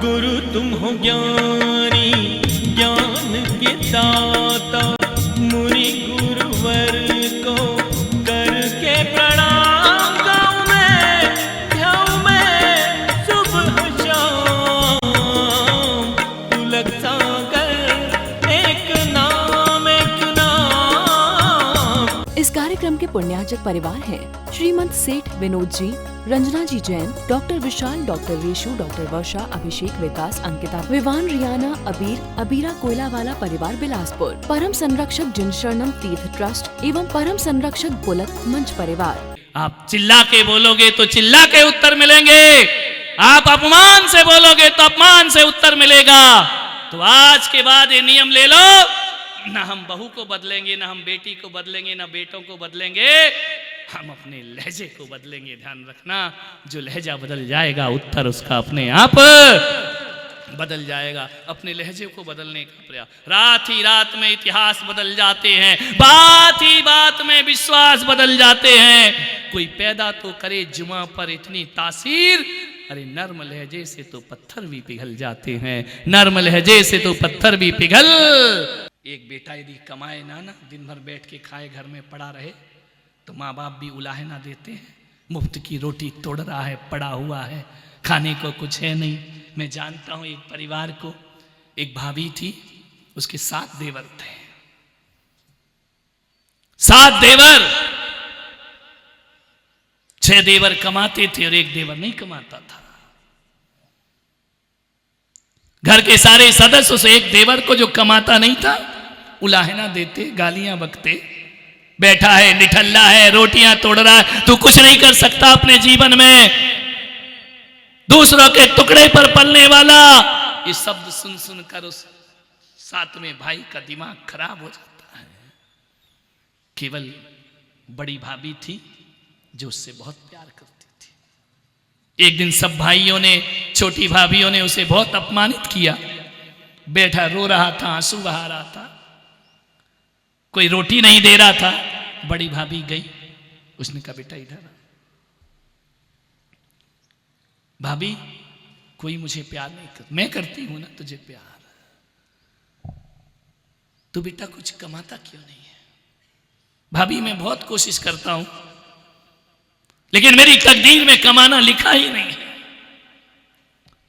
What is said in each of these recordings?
गुरु तुम हो ज्ञानी ज्ञान के दाता, मुनि गुरुवर को करके प्रणाम गाऊं मैं सुबह शाम। पुलक सागर एक नाम इस कार्यक्रम के पुण्यार्जक परिवार हैं श्रीमंत सेठ विनोद जी, रंजना जी जैन, डॉक्टर विशाल, डॉक्टर रेशु, डॉक्टर वर्षा, अभिषेक, विकास, अंकिता, विवान, रियाना, अबीर, अबीरा कोयलावाला परिवार बिलासपुर, परम संरक्षक जिन शरणम तीर्थ ट्रस्ट एवं परम संरक्षक बुलक मंच परिवार। आप चिल्ला के बोलोगे तो चिल्ला के उत्तर मिलेंगे, आप अपमान से बोलोगे तो अपमान से उत्तर मिलेगा। तो आज के बाद ये नियम ले लो, ना हम बहू को बदलेंगे, ना हम बेटी को बदलेंगे, ना बेटों को बदलेंगे, हम अपने लहजे को बदलेंगे। ध्यान रखना, जो लहजा बदल जाएगा उत्तर उसका अपने आप बदल जाएगा। अपने लहजे को बदलने का प्रयास। रात ही रात में इतिहास बदल जाते हैं, बात ही बात में विश्वास बदल जाते हैं। कोई पैदा तो करे जुमा पर इतनी तासीर, अरे नर्म लहजे से तो पत्थर भी पिघल जाते हैं, नर्म लहजे से तो पत्थर भी पिघल। एक बेटा यदि कमाए ना दिन भर बैठ के खाए, घर में पड़ा रहे, तो माँ बाप भी उलाहे ना देते हैं। मुफ्त की रोटी तोड़ रहा है, पड़ा हुआ है, खाने को कुछ है नहीं। मैं जानता हूं एक परिवार को, एक भाभी थी, उसके 7 देवर थे, 7 देवर। 6 देवर कमाते थे और 1 देवर नहीं कमाता था। घर के सारे सदस्य उस 1 देवर को जो कमाता नहीं था उलाहे ना देते, गालियां बकते। बैठा है, निठल्ला है, रोटियां तोड़ रहा है, तू कुछ नहीं कर सकता अपने जीवन में, दूसरों के टुकड़े पर पलने वाला। ये शब्द सुन सुनकर उस 7वें भाई का दिमाग खराब हो जाता है। केवल बड़ी भाभी थी जो उससे बहुत प्यार करती थी। एक दिन सब भाइयों ने, छोटी भाभीओं ने उसे बहुत अपमानित किया। बैठा रो रहा था, आंसू बहा रहा था, कोई रोटी नहीं दे रहा था। बड़ी भाभी गई, उसने कहा बेटा इधर आ। भाभी कोई मुझे प्यार नहीं कर, मैं करती हूं ना तुझे प्यार, तो बेटा कुछ कमाता क्यों नहीं है? भाभी मैं बहुत कोशिश करता हूं, लेकिन मेरी तकदीर में कमाना लिखा ही नहीं है।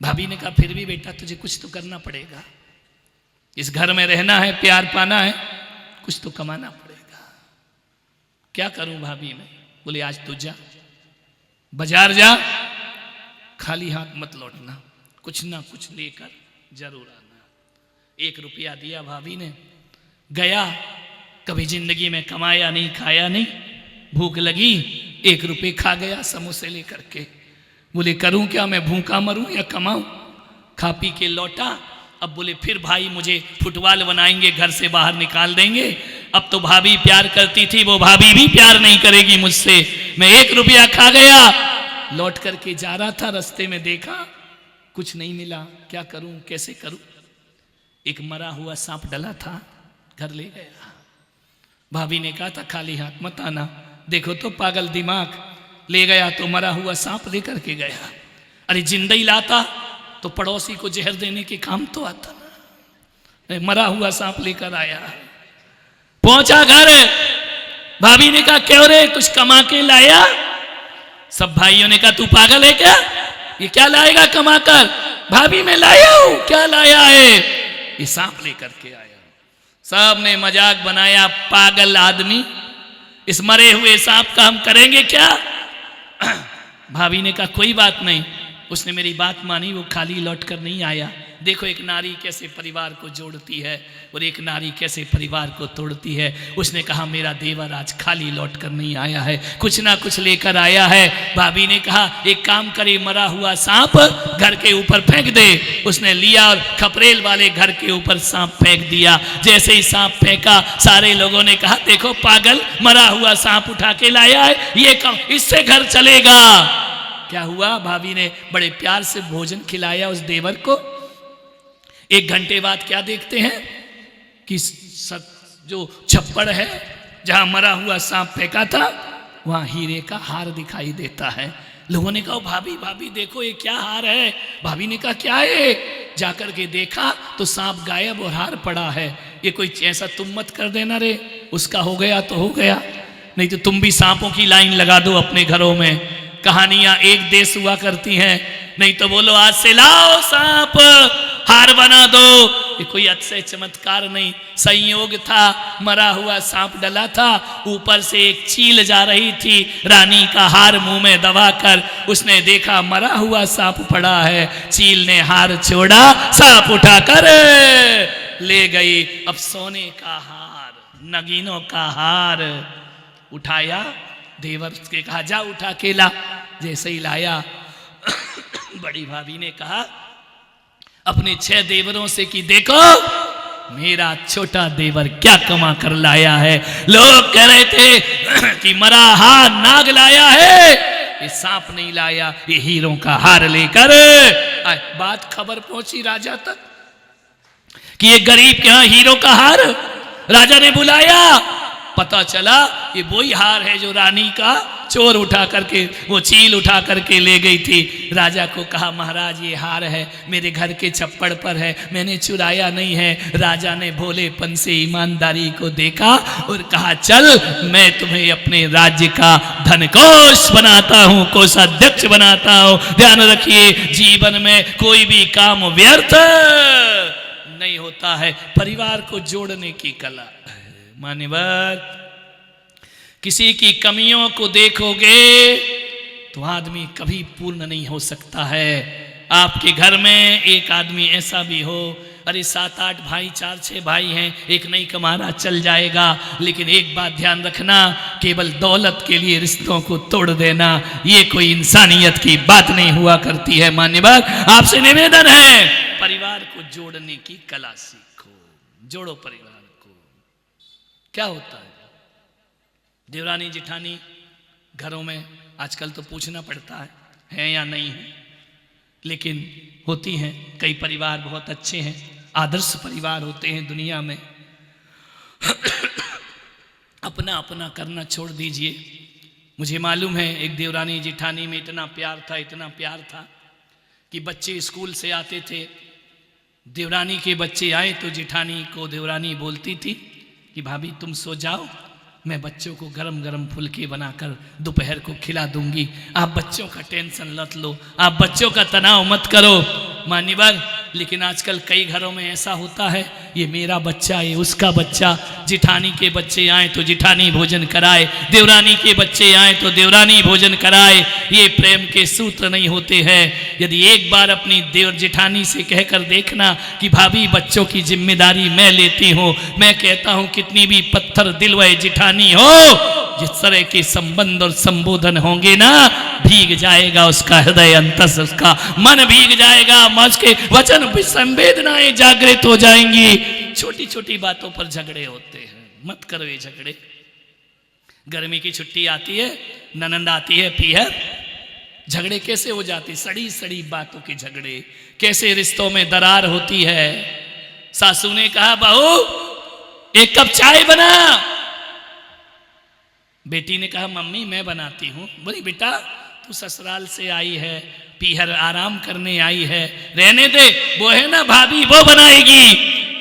भाभी ने कहा फिर भी बेटा तुझे कुछ तो करना पड़ेगा, इस घर में रहना है, प्यार पाना है, कुछ तो कमाना पड़ेगा। क्या करूं भाभी मैं? बोले आज तू जा, बाजार जा, खाली हाथ मत लौटना, कुछ ना कुछ लेकर जरूर आना। 1 रुपया दिया भाभी ने, गया, कभी जिंदगी में कमाया नहीं, खाया नहीं, भूख लगी, 1 रुपये खा गया समोसे लेकर के। बोले करूं क्या, मैं भूखा मरूं या कमाऊं? खा पी के लौटा। अब बोले फिर भाई मुझे फुटबॉल बनाएंगे, घर से बाहर निकाल देंगे। अब तो भाभी प्यार करती थी, वो भाभी भी प्यार नहीं करेगी मुझसे। मैं 1 रुपया खा गया, लौट करके जा रहा था, रास्ते में देखा कुछ नहीं मिला, क्या करूं, कैसे करूं? एक मरा हुआ सांप डला था, घर ले गया। भाभी ने कहा था खाली हाथ मत आना, देखो तो पागल दिमाग, ले गया तो मरा हुआ सांप लेकर के गया। अरे जिंदा ही लाता तो पड़ोसी को जहर देने के काम तो आता ना, मरा हुआ सांप लेकर आया। पहुंचा घर, भाभी ने कहा क्यों रे, कुछ कमा के लाया? सब भाइयों ने कहा तू पागल है क्या, ये क्या लाएगा कमा कर? भाभी मैं लाया हूं। क्या लाया है? ये सांप लेकर के आया। सब ने मजाक बनाया, पागल आदमी, इस मरे हुए सांप का हम करेंगे क्या? भाभी ने कहा कोई बात नहीं, उसने मेरी बात मानी, वो खाली लौट कर नहीं आया। देखो एक नारी कैसे परिवार को जोड़ती है और एक नारी कैसे परिवार को तोड़ती है। उसने कहा मेरा देवर आज खाली लौट कर नहीं आया है, कुछ ना कुछ लेकर आया है। भाभी ने कहा एक काम करे, मरा हुआ सांप घर के ऊपर फेंक दे। उसने लिया और खपरेल वाले घर के ऊपर सांप फेंक दिया। जैसे ही सांप फेंका, सारे लोगों ने कहा देखो पागल, मरा हुआ सांप उठा के लाया है, ये कम, इससे घर चलेगा। क्या हुआ? भाभी ने बड़े प्यार से भोजन खिलाया उस देवर को। 1 घंटे बाद क्या देखते हैं कि जो छप्पड़ है जहां मरा हुआ सांप फेंका था, वहां हीरे का हार दिखाई देता है। लोगों ने कहा भाभी भाभी देखो ये क्या हार है। भाभी ने कहा क्या है? जाकर के देखा तो सांप गायब और हार पड़ा है। ये कोई ऐसा तुम मत कर देना रे, उसका हो गया तो हो गया, नहीं तो तुम भी सांपों की लाइन लगा दो अपने घरों में। कहानियां एक देश हुआ करती हैं, नहीं तो बोलो आज से लाओ सांप हार बना दो। ये कोई अतिशय चमत्कार नहीं, संयोग था। मरा हुआ सांप डला था, ऊपर से एक चील जा रही थी, रानी का हार मुंह में दबाकर उसने देखा मरा हुआ सांप पड़ा है। चील ने हार छोड़ा, सांप उठाकर ले गई। अब सोने का हार, नगीनों का हार उठाया, देवर के कहा जा उठा के ला। जैसे ही लाया बड़ी भाभी ने कहा अपने 6 देवरों से कि देखो मेरा छोटा देवर क्या कमा कर लाया है। लोग कह रहे थे कि मरा हार नाग लाया है, ये सांप नहीं लाया, ये हीरों का हार लेकर। बात खबर पहुंची राजा तक कि ये गरीब के यहां हीरो का हार। राजा ने बुलाया, पता चला ये वही हार है जो रानी का चोर उठा करके, वो चील उठा करके ले गई थी। राजा को कहा महाराज ये हार है, मेरे घर के छप्पड़ पर है, मैंने चुराया नहीं है। राजा ने भोलेपन से ईमानदारी को देखा और कहा चल मैं तुम्हें अपने राज्य का धनकोष बनाता हूं, कोषाध्यक्ष बनाता हूं। ध्यान रखिए जीवन में कोई भी काम व्यर्थ नहीं होता है, परिवार को जोड़ने की कला। मान्यवर किसी की कमियों को देखोगे तो आदमी कभी पूर्ण नहीं हो सकता है। आपके घर में एक आदमी ऐसा भी हो, अरे 7-8 भाई 4-6 भाई हैं, एक नहीं कमा रहा चल जाएगा, लेकिन एक बात ध्यान रखना, केवल दौलत के लिए रिश्तों को तोड़ देना ये कोई इंसानियत की बात नहीं हुआ करती है। मान्यवर आपसे निवेदन है परिवार को जोड़ने की कला सीखो, जोड़ो परिवार को। क्या होता है देवरानी जिठानी घरों में आजकल तो पूछना पड़ता है या नहीं है, लेकिन होती हैं। कई परिवार बहुत अच्छे हैं, आदर्श परिवार होते हैं दुनिया में। अपना अपना करना छोड़ दीजिए। मुझे मालूम है एक देवरानी जिठानी में इतना प्यार था, इतना प्यार था कि बच्चे स्कूल से आते थे, देवरानी के बच्चे आए तो जिठानी को देवरानी बोलती थी कि भाभी तुम सो जाओ, मैं बच्चों को गरम गरम फुलके बनाकर दोपहर को खिला दूंगी, आप बच्चों का टेंशन मत लो, आप बच्चों का तनाव मत करो। मान्यवर लेकिन आजकल कई घरों में ऐसा होता है, ये मेरा बच्चा, ये उसका बच्चा। जिठानी के बच्चे आए तो जिठानी भोजन कराए, देवरानी के बच्चे आए तो देवरानी भोजन कराए। ये प्रेम के सूत्र नहीं होते हैं। यदि एक बार अपनी देवर जिठानी से कहकर देखना कि भाभी बच्चों की जिम्मेदारी मैं लेती हूँ, मैं कहता हूँ कितनी भी पत्थर दिल व जिठानी हो, जिस तरह के संबंध और संबोधन होंगे ना, भीग जाएगा उसका हृदय अंतस, उसका मन भीग जाएगा, मज के वचन संवेदनाएं जागृत हो जाएंगी। छोटी छोटी बातों पर झगड़े होते हैं, मत करो ये झगड़े। गर्मी की छुट्टी आती है, ननंद आती है पीहर, झगड़े कैसे हो जाते, सड़ी सड़ी बातों के झगड़े, कैसे रिश्तों में दरार होती है। सासू ने कहा बहू 1 कप चाय बना, बेटी ने कहा मम्मी मैं बनाती हूँ। बोली बेटा तू ससुराल से आई है, पीहर आराम करने आई है, रहने दे, वो है ना भाभी वो बनाएगी।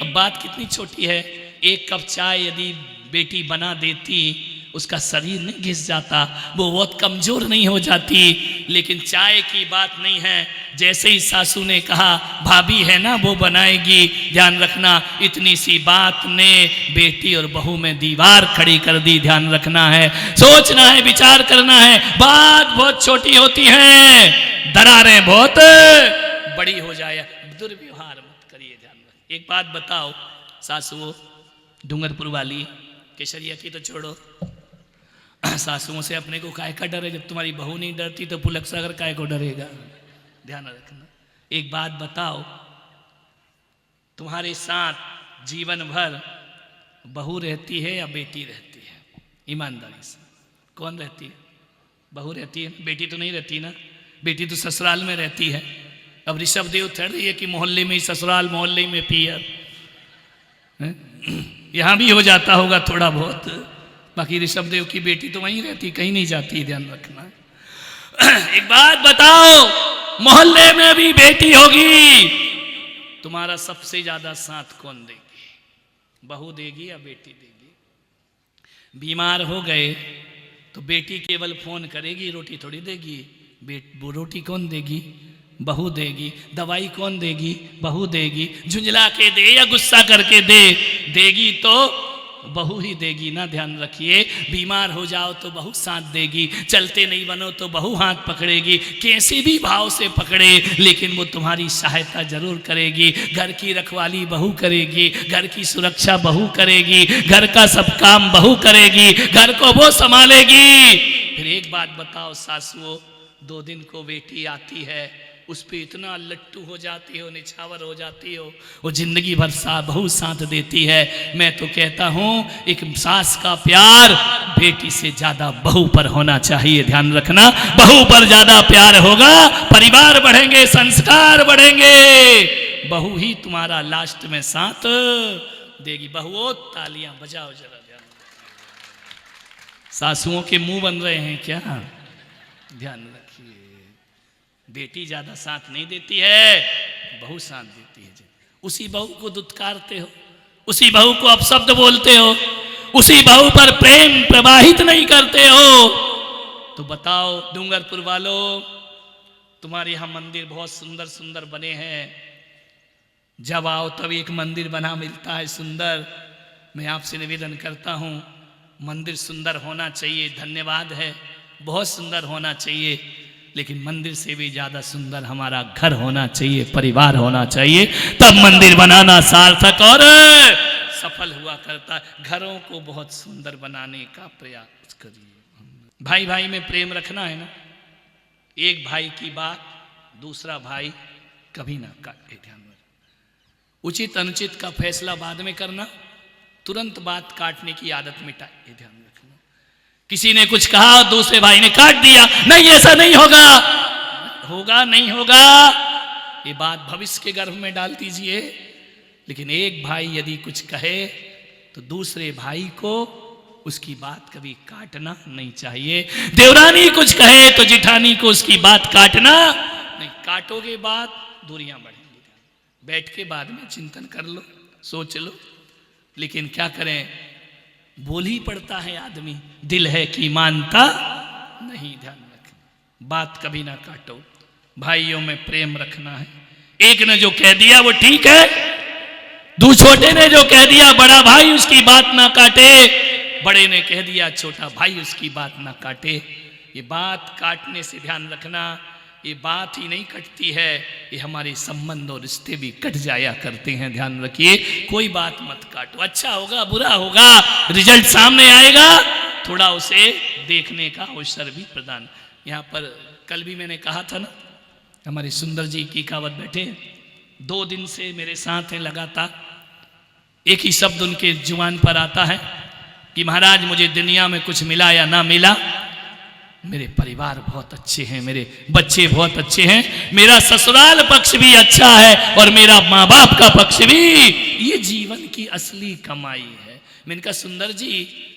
अब बात कितनी छोटी है, 1 कप चाय यदि बेटी बना देती उसका शरीर नहीं घिस जाता, वो बहुत कमजोर नहीं हो जाती। लेकिन चाय की बात नहीं है, जैसे ही सासू ने कहा भाभी है ना वो बनाएगी, ध्यान रखना इतनी सी बात ने बेटी और बहू में दीवार खड़ी कर दी। ध्यान रखना है, सोचना है, विचार करना है। बात बहुत छोटी होती है, दरारें बहुत बड़ी हो जाए। दुर्व्यवहार मत करिए, ध्यान रखिए। एक बात बताओ सासुओं, डूंगरपुर वाली, केसरिया की तो छोड़ो, सासुओं से अपने को काय का डर है? जब तुम्हारी बहू नहीं डरती तो पुलक सागर काय को डरेगा? ध्यान रखना। एक बात बताओ, तुम्हारे साथ जीवन भर बहू रहती है या बेटी रहती है? ईमानदारी से कौन रहती है? बहू रहती है, बेटी तो नहीं रहती ना। बेटी तो ससुराल में रहती है। अब ऋषभ देव थोड़ी है कि मोहल्ले में ही ससुराल, मोहल्ले में पीहर, यहां भी हो जाता होगा थोड़ा बहुत, बाकी ऋषभ देव की बेटी तो वहीं रहती, कहीं नहीं जाती। ध्यान रखना। एक बात बताओ, मोहल्ले में भी बेटी होगी, तुम्हारा सबसे ज्यादा साथ कौन देगी? बहू देगी या बेटी देगी? बीमार हो गए तो बेटी केवल फोन करेगी, रोटी थोड़ी देगी। वो रोटी कौन देगी? बहू देगी। दवाई कौन देगी? बहू देगी। झुंझला के दे या गुस्सा करके देगी तो बहू ही देगी ना, ध्यान रखिए। बीमार हो जाओ तो बहू साथ देगी, चलते नहीं बनो तो बहू हाथ पकड़ेगी, कैसे भी भाव से पकड़े लेकिन वो तुम्हारी सहायता जरूर करेगी। घर की रखवाली बहू करेगी, घर की सुरक्षा बहू करेगी, घर का सब काम बहू करेगी, घर को वो संभालेगी। फिर एक बात बताओ सासुओं, 2 दिन को बेटी आती है, उस पे इतना लट्टू हो जाती हो, निछावर हो जाती हो, वो जिंदगी भर बहू साथ देती है। मैं तो कहता हूं एक सास का प्यार बेटी से ज्यादा बहू पर होना चाहिए, ध्यान रखना। बहू पर ज्यादा प्यार होगा, परिवार बढ़ेंगे, संस्कार बढ़ेंगे। बहू ही तुम्हारा लास्ट में साथ देगी। बहुओं तालियां बजाओ जरा, ध्यान। सासुओं के मुंह बन रहे हैं क्या? ध्यान रखिए, बेटी ज्यादा साथ नहीं देती है, बहू साथ देती है। उसी बहू को दुत्कारते हो, उसी बहू को अपशब्द बोलते हो, उसी बहू पर प्रेम प्रवाहित नहीं करते हो। तो बताओ डूंगरपुर वालों, तुम्हारे यहां मंदिर बहुत सुंदर सुंदर बने हैं, जब आओ तब एक मंदिर बना मिलता है सुंदर। मैं आपसे निवेदन करता हूं, मंदिर सुंदर होना चाहिए, धन्यवाद है, बहुत सुंदर होना चाहिए, लेकिन मंदिर से भी ज्यादा सुंदर हमारा घर होना चाहिए, परिवार होना चाहिए, तब मंदिर बनाना सार्थक और सफल हुआ करता है। घरों को बहुत सुंदर बनाने का प्रयास करिए। भाई भाई में प्रेम रखना है ना, एक भाई की बात दूसरा भाई कभी ना काटे, ध्यान में। उचित अनुचित का फैसला बाद में करना, तुरंत बात काटने की आदत मिटाइए, ध्यान रखना। किसी ने कुछ कहा, दूसरे भाई ने काट दिया, नहीं ऐसा नहीं होगा, होगा नहीं होगा, ये बात भविष्य के गर्भ में डाल दीजिए। लेकिन एक भाई यदि कुछ कहे तो दूसरे भाई को उसकी बात कभी काटना नहीं चाहिए। देवरानी कुछ कहे तो जिठानी को उसकी बात काटना नहीं, काटोगे बात दूरियां बढ़ेंगी। बैठ के बाद में चिंतन कर लो, सोच लो, लेकिन क्या करें, बोल ही पड़ता है आदमी, दिल है कि मानता नहीं, ध्यान रखें, बात कभी ना काटो। भाइयों में प्रेम रखना है। एक ने जो कह दिया वो ठीक है, छोटे ने जो कह दिया बड़ा भाई उसकी बात ना काटे, बड़े ने कह दिया छोटा भाई उसकी बात ना काटे। ये बात काटने से ध्यान रखना, ये बात ही नहीं कटती है, ये हमारे संबंध और रिश्ते भी कट जाया करते हैं, ध्यान रखिए। कोई बात मत काटो, अच्छा होगा बुरा होगा, रिजल्ट सामने आएगा, थोड़ा उसे देखने का अवसर भी प्रदान। यहाँ पर कल भी मैंने कहा था ना, हमारे सुंदर जी की कावत बैठे 2 दिन से मेरे साथ हैं लगातार, एक ही शब्द उनके जुबान पर आता है कि महाराज मुझे दुनिया में कुछ मिला या ना मिला, मेरे परिवार बहुत अच्छे हैं, मेरे बच्चे बहुत अच्छे हैं, मेरा ससुराल पक्ष भी अच्छा है और मेरा माँ बाप का पक्ष भी, ये जीवन की असली कमाई है। मैंने कहा सुंदर जी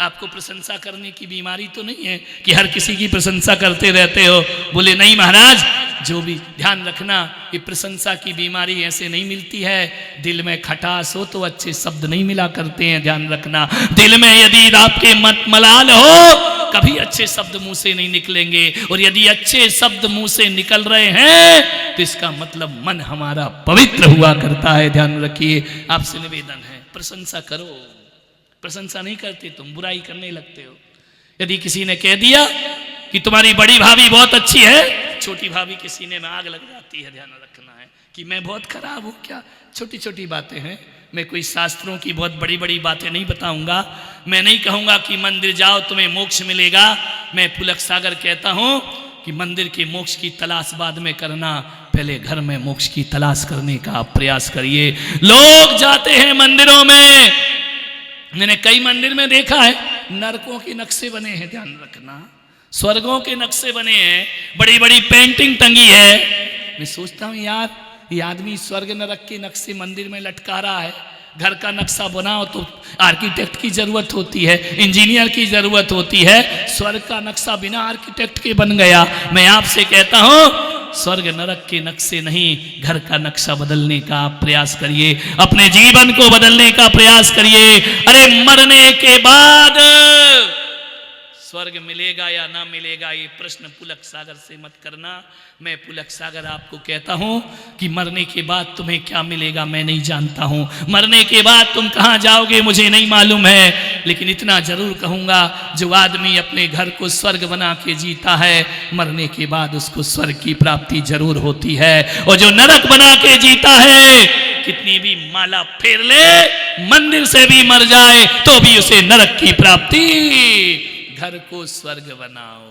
आपको प्रशंसा करने की बीमारी तो नहीं है कि हर किसी की प्रशंसा करते रहते हो? बोले नहीं महाराज, जो भी ध्यान रखना, ये प्रशंसा की बीमारी ऐसे नहीं मिलती है, दिल में खटास हो तो अच्छे शब्द नहीं मिला करते हैं, ध्यान रखना। दिल में यदि आपके मत मलाल हो कभी अच्छे शब्द मुंह से नहीं निकलेंगे, और यदि अच्छे शब्द मुंह से निकल रहे हैं तो इसका मतलब मन हमारा पवित्र हुआ करता है, ध्यान रखिए। आपसे निवेदन है प्रशंसा करो, प्रशंसा नहीं करते तुम बुराई करने लगते हो। यदि किसी ने कह दिया कि तुम्हारी बड़ी भाभी बहुत अच्छी है, छोटी भाभी के सीने में आग लग जाती है, ध्यान रखना है कि मैं बहुत खराब हूं क्या। छोटी छोटी बातें हैं, मैं कोई शास्त्रों की बहुत बड़ी बड़ी बातें नहीं बताऊंगा। मैं नहीं कहूंगा कि मंदिर जाओ तुम्हें मोक्ष मिलेगा। मैं पुलक सागर कहता हूं कि मंदिर के मोक्ष की तलाश बाद में करना, पहले घर में मोक्ष की तलाश करने का प्रयास करिए। लोग जाते हैं मंदिरों में, मैंने कई मंदिर में देखा है नरकों के नक्शे बने हैं, ध्यान रखना, स्वर्गों के नक्शे बने हैं, बड़ी बड़ी पेंटिंग टंगी है। मैं सोचता हूं यार ये आदमी स्वर्ग नरक के नक्शे मंदिर में लटका रहा है, घर का नक्शा बनाओ तो आर्किटेक्ट की जरूरत होती है, इंजीनियर की जरूरत होती है। स्वर्ग का नक्शा बिना आर्किटेक्ट के बन गया। मैं आपसे कहता हूं स्वर्ग नरक के नक्शे नहीं, घर का नक्शा बदलने का आप प्रयास करिए, अपने जीवन को बदलने का प्रयास करिए। अरे मरने के बाद स्वर्ग मिलेगा या ना मिलेगा ये प्रश्न पुलक सागर से मत करना। मैं पुलक सागर आपको कहता हूं कि मरने के बाद तुम्हें क्या मिलेगा मैं नहीं जानता हूं, मरने के बाद तुम कहां जाओगे मुझे नहीं मालूम है, लेकिन इतना जरूर कहूंगा जो आदमी अपने घर को स्वर्ग बना के जीता है मरने के बाद उसको स्वर्ग की प्राप्ति जरूर होती है। और जो नरक बना के जीता है कितनी भी माला फेर ले, मंदिर से भी मर जाए तो भी उसे नरक की प्राप्ति। घर को स्वर्ग बनाओ।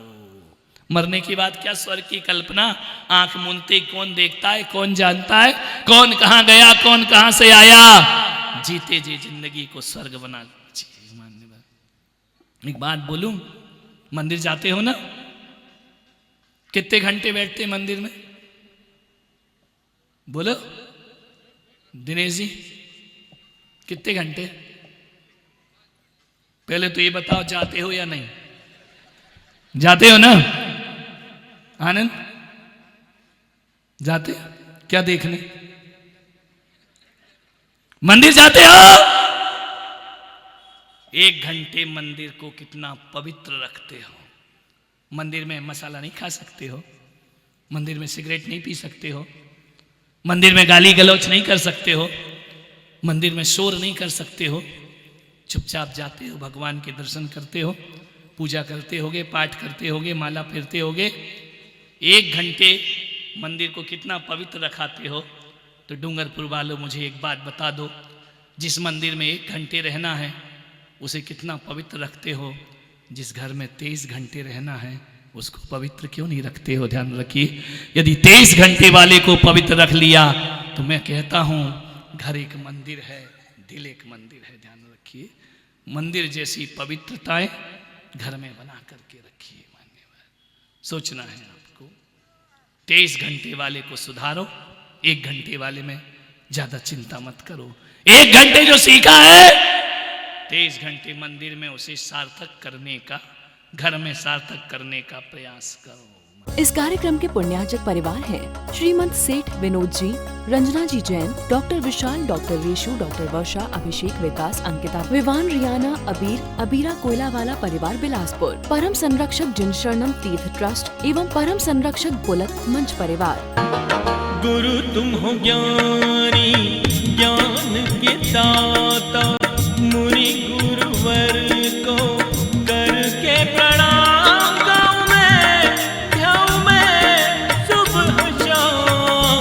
मरने के बाद क्या स्वर्ग की कल्पना? आंख मूंदते कौन देखता है, कौन जानता है, कौन कहां गया, कौन कहां से आया। जीते जी जिंदगी को स्वर्ग बना। एक बात बोलूं, मंदिर जाते हो ना, कितने घंटे बैठते मंदिर में? बोलो दिनेश जी, कितने घंटे? पहले तो ये बताओ जाते हो या नहीं? जाते हो ना आनंद? जाते हो? क्या देखने? मंदिर जाते हो? 1 घंटे मंदिर को कितना पवित्र रखते हो। मंदिर में मसाला नहीं खा सकते हो, मंदिर में सिगरेट नहीं पी सकते हो, मंदिर में गाली गलौच नहीं कर सकते हो, मंदिर में शोर नहीं कर सकते हो। चुपचाप जाते हो, भगवान के दर्शन करते हो, पूजा करते होगे, पाठ करते होगे, माला फेरते होगे। 1 घंटे मंदिर को कितना पवित्र रखाते हो। तो डूंगरपुर वालों मुझे एक बात बता दो, जिस मंदिर में 1 घंटे रहना है उसे कितना पवित्र रखते हो। जिस घर में 23 घंटे रहना है उसको पवित्र क्यों नहीं रखते हो? ध्यान रखिए, यदि 23 घंटे वाले को पवित्र रख लिया तो मैं कहता हूं घर एक मंदिर है, दिल एक मंदिर है। ध्यान रखिए, मंदिर जैसी पवित्रताएं घर में बना करके रखिए। मान्यवर, सोचना है आपको। 23 घंटे वाले को सुधारो, 1 घंटे वाले में ज्यादा चिंता मत करो। 1 घंटे जो सीखा है 23 घंटे मंदिर में उसे सार्थक करने का, घर में सार्थक करने का प्रयास करो। इस कार्यक्रम के पुण्यार्जक परिवार हैं श्रीमंत सेठ विनोद जी, रंजना जी जैन, डॉक्टर विशाल, डॉक्टर रेशु, डॉक्टर वर्षा, अभिषेक, विकास, अंकिता, विवान, रियाना, अबीर, अबीरा कोयलावाला परिवार बिलासपुर, परम संरक्षक जिन शरणम तीर्थ ट्रस्ट एवं परम संरक्षक बुलक मंच परिवार। गुरु तुम हो ज्ञानी, ज्ञान के दाता, मुनि गुरुवर को करके प्रणाम गाऊं मैं, ध्याऊं मैं सुबह शाम,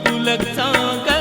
पुलक सागर